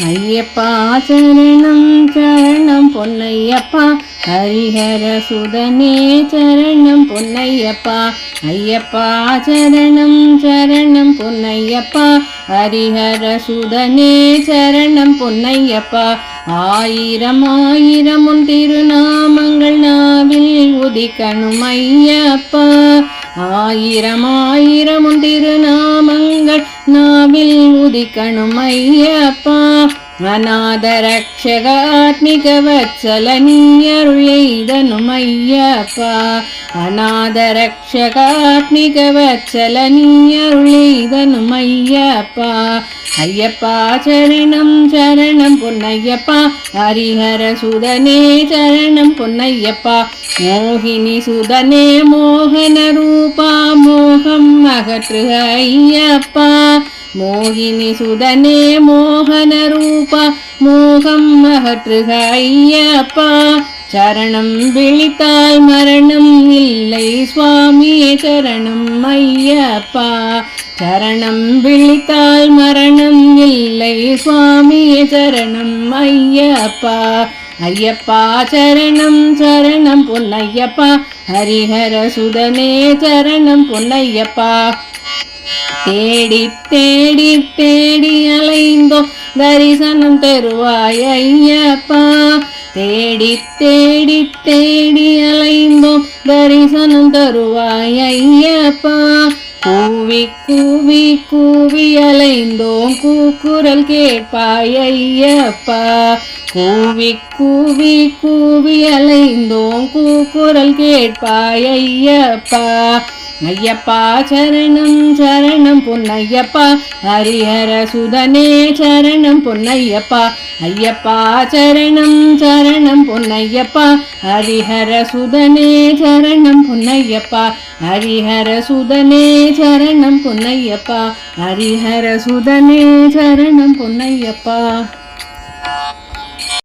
ஐயப்பா சரணம் சரணம் பொன்னையப்பா ஹரிஹர சுதனே சரணம் பொன்னையப்பா. ஐயப்பா சரணம் சரணம் பொன்னையப்பா ஹரிஹர சுதனே சரணம் பொன்னையப்பா. ஆயிரம் ஆயிரம் உன் திருநாமங்கள் நாவில் உதிக்கணும் ஐயப்பா. ஆயிரம் ஆயிரம் உன் திருநாமங்கள் நாவில் உதிக்கணும் ஐயப்பா. அநாத ரக்ஷக ஆத்மிக வத்சல நீ அருள் எய்தனும் ஐயப்பா. அநாத ரக்ஷக ஆத்மிக வத்சல நீ அருள் எய்தனும் ஐயப்பா. ஐயப்பா சரணம் சரணம் பொன்னையப்பா ஹரிஹர சுதனே சரணம் பொன்னையப்பா. மோகினி சுதனே மோகன ரூபா மோகம் அகற்று ஐயப்பா. மோகினி சுதனே மோகன ரூபா மோகம் அகற்றுக ஐயப்பா. சரணம் விழித்தால் மரணம் இல்லை சுவாமியே சரணம் ஐயப்பா. சரணம் விழித்தால் மரணம் இல்லை சுவாமியே சரணம் ஐயப்பா. ஐயப்பா சரணம் சரணம் பொன்னையப்பா ஹரிஹர சுதனே சரணம் பொன்னையப்பா. தேடி தேடி தேடி அலைந்தோம் தரிசனம் தருவாய் ஐயப்பா. தேடி தேடி தேடி அலைந்தோம் தரிசனம் தருவாய் ஐயப்பா. கூவி கூவி கூவி அலைந்தோம் கூக்குரல் கேட்பாய் ஐயப்பா. கூவி கூவி கூவி அலைந்தோம் கூக்குரல் கேட்பாய் ஐயப்பா. ஐயப்பா சரணம் சரணம் பொன்னையப்பா ஹரிஹர சுதனே சரணம் பொன்னையப்பா. ஐயப்பா சரணம் சரணம் பொன்னையப்பா ஹரிஹர சுதனே சரணம் பொன்னையப்பா. ஹரிஹர சுதனே சரணம் பொன்னையப்பா. ஹரிஹர சுதனே சரணம் பொன்னையப்பா.